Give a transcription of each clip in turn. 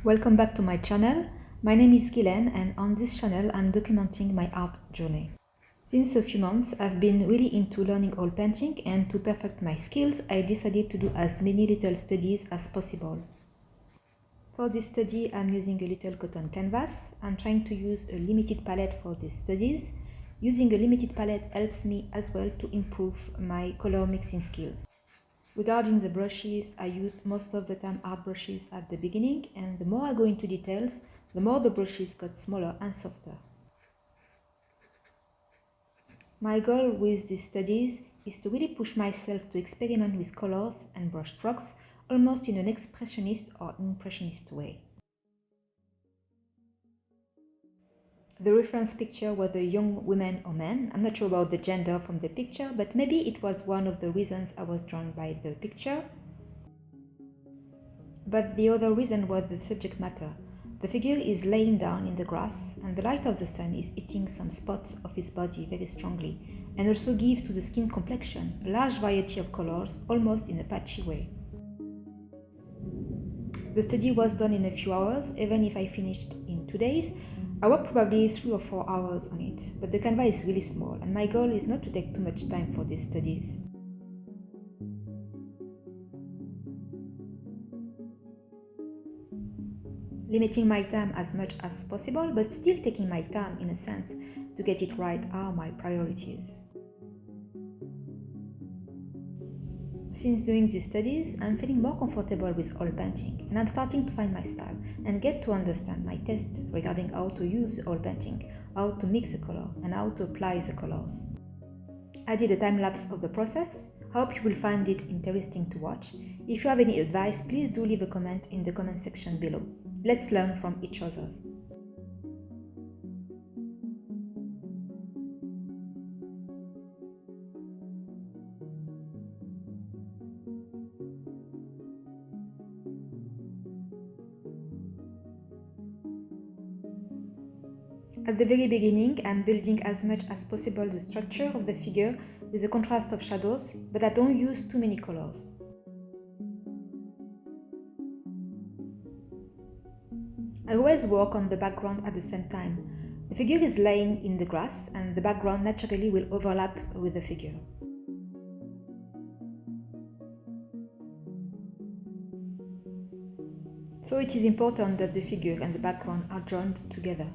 Welcome back to my channel. My name is Guylaine and on this channel I'm documenting my art journey. Since a few months I've been really into learning oil painting, and to perfect my skills I decided to do as many little studies as possible. For this study I'm using a little cotton canvas. I'm trying to use a limited palette for these studies. Using a limited palette helps me as well to improve my color mixing skills. Regarding the brushes, I used most of the time art brushes at the beginning, and the more I go into details, the more the brushes got smaller and softer. My goal with these studies is to really push myself to experiment with colors and brush strokes, almost in an expressionist or impressionist way. The reference picture was a young woman or man. I'm not sure about the gender from the picture, but maybe it was one of the reasons I was drawn by the picture. But the other reason was the subject matter. The figure is laying down in the grass, and the light of the sun is hitting some spots of his body very strongly, and also gives to the skin complexion a large variety of colors, almost in a patchy way. The study was done in a few hours. Even if I finished in 2 days, I worked probably 3 or 4 hours on it, but the canvas is really small, and my goal is not to take too much time for these studies. Limiting my time as much as possible, but still taking my time in a sense to get it right are my priorities. Since doing these studies, I'm feeling more comfortable with oil painting, and I'm starting to find my style and get to understand my tastes regarding how to use oil painting, how to mix a color, and how to apply the colors. I did a time lapse of the process. Hope you will find it interesting to watch. If you have any advice, please do leave a comment in the comment section below. Let's learn from each other. At the very beginning, I'm building as much as possible the structure of the figure with the contrast of shadows, but I don't use too many colors. I always work on the background at the same time. The figure is laying in the grass, and the background naturally will overlap with the figure. So it is important that the figure and the background are joined together.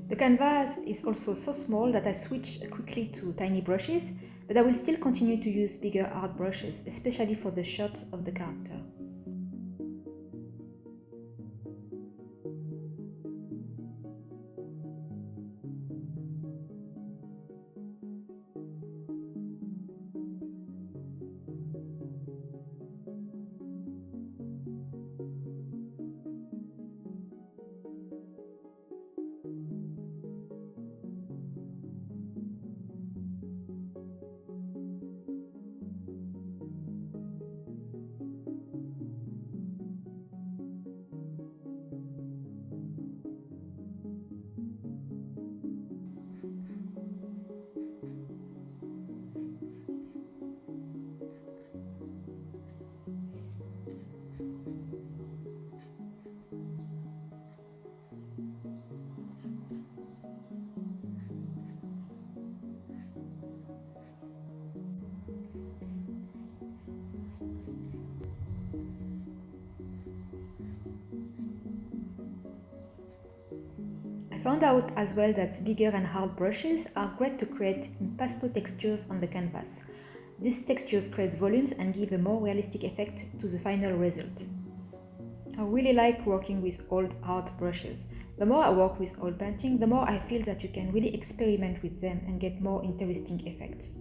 The canvas is also so small that I switched quickly to tiny brushes, but I will still continue to use bigger art brushes, especially for the shots of the character. I found out as well that bigger and hard brushes are great to create impasto textures on the canvas. These textures create volumes and give a more realistic effect to the final result. I really like working with old art brushes. The more I work with oil painting, the more I feel that you can really experiment with them and get more interesting effects.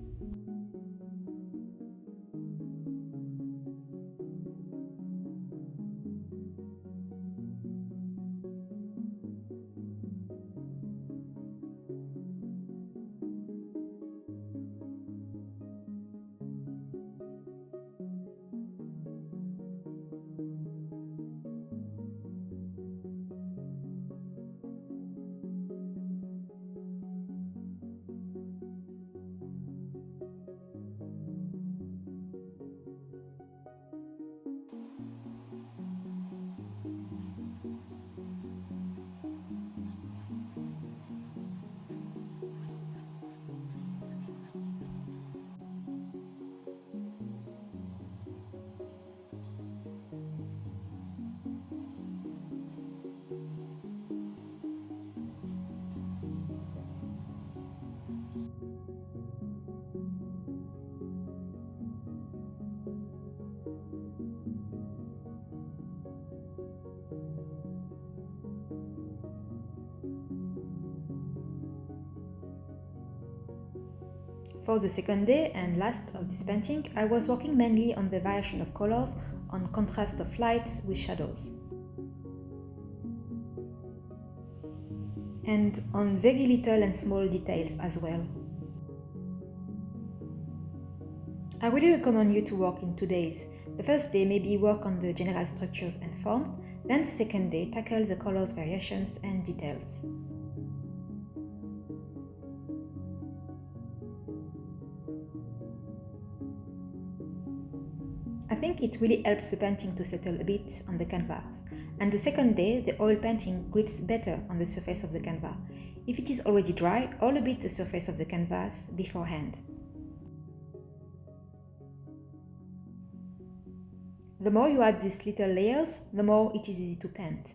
For the second day and last of this painting, I was working mainly on the variation of colors, on contrast of lights with shadows, and on very little and small details as well. I really recommend you to work in 2 days. The first day maybe work on the general structures and form, then the second day tackle the colors variations and details. I think it really helps the painting to settle a bit on the canvas, and the second day the oil painting grips better on the surface of the canvas. If it is already dry, oil a bit the surface of the canvas beforehand. The more you add these little layers, the more it is easy to paint.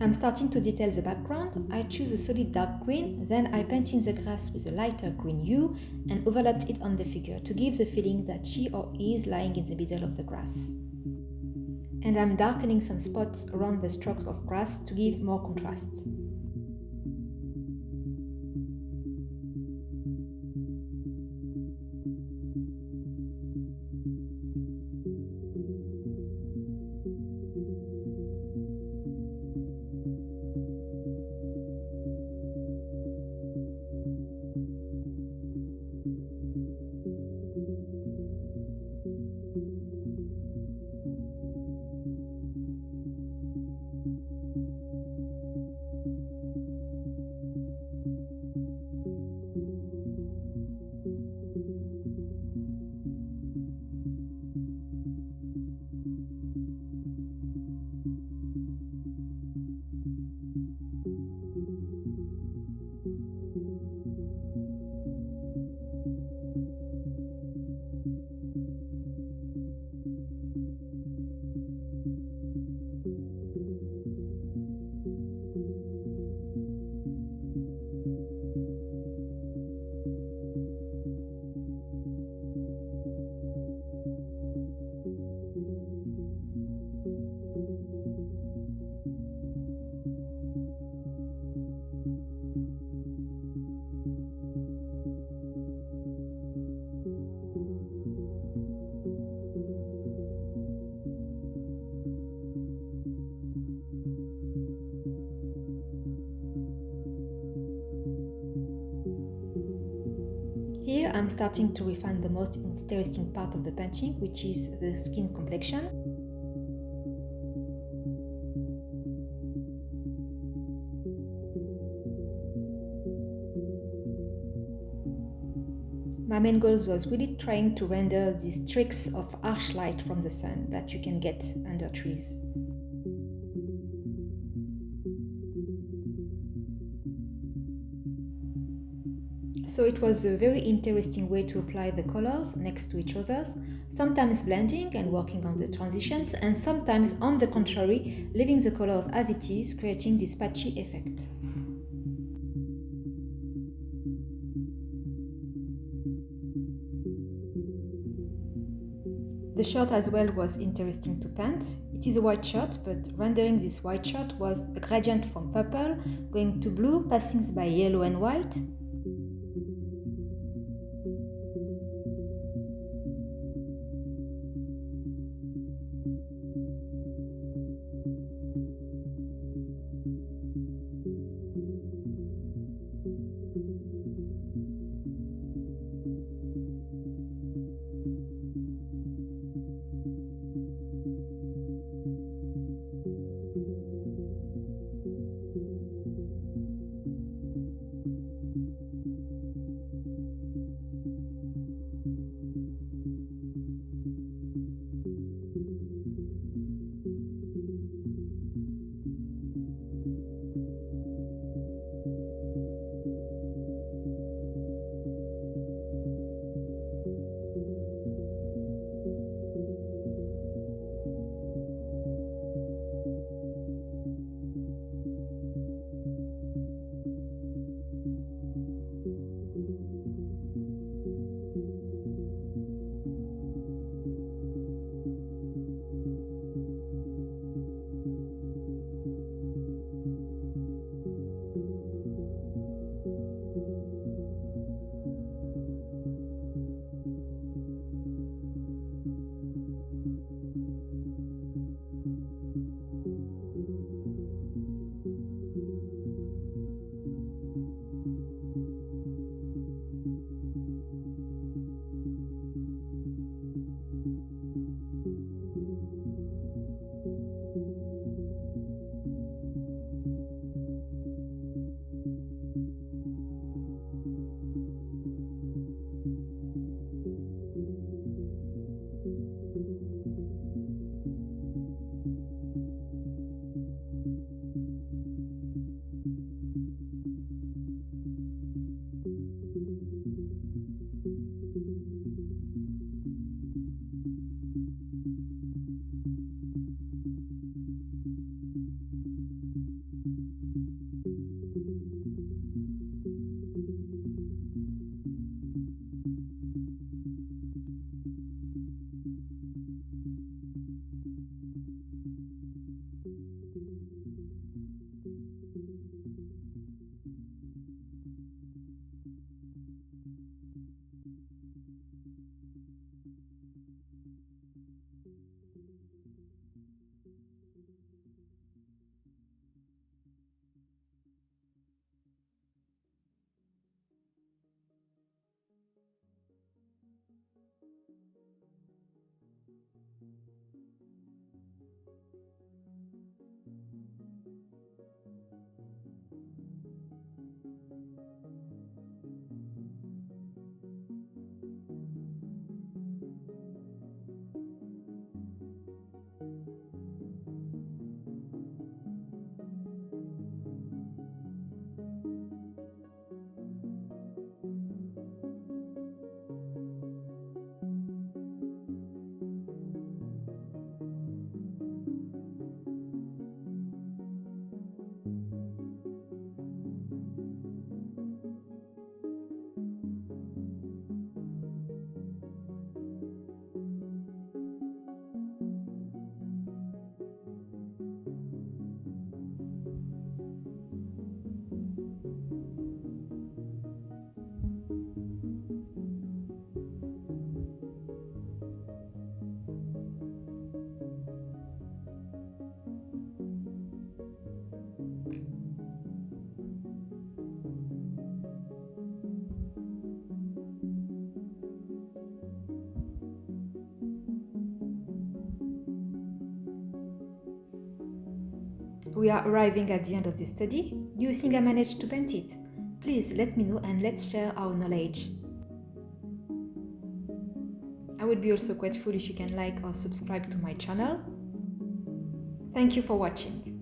I'm starting to detail the background. I choose a solid dark green, then I paint in the grass with a lighter green hue and overlapped it on the figure to give the feeling that she or he is lying in the middle of the grass. And I'm darkening some spots around the strokes of grass to give more contrast. Here I'm starting to refine the most interesting part of the painting, which is the skin's complexion. My main goal was really trying to render these streaks of harsh light from the sun that you can get under trees. So it was a very interesting way to apply the colors next to each other, sometimes blending and working on the transitions, and sometimes on the contrary, leaving the colors as it is, creating this patchy effect. The shirt as well was interesting to paint. It is a white shirt, but rendering this white shirt was a gradient from purple going to blue, passing by yellow and white. We are arriving at the end of this study. Do you think I managed to paint it? Please let me know and let's share our knowledge. I would be also grateful if you can like or subscribe to my channel. Thank you for watching.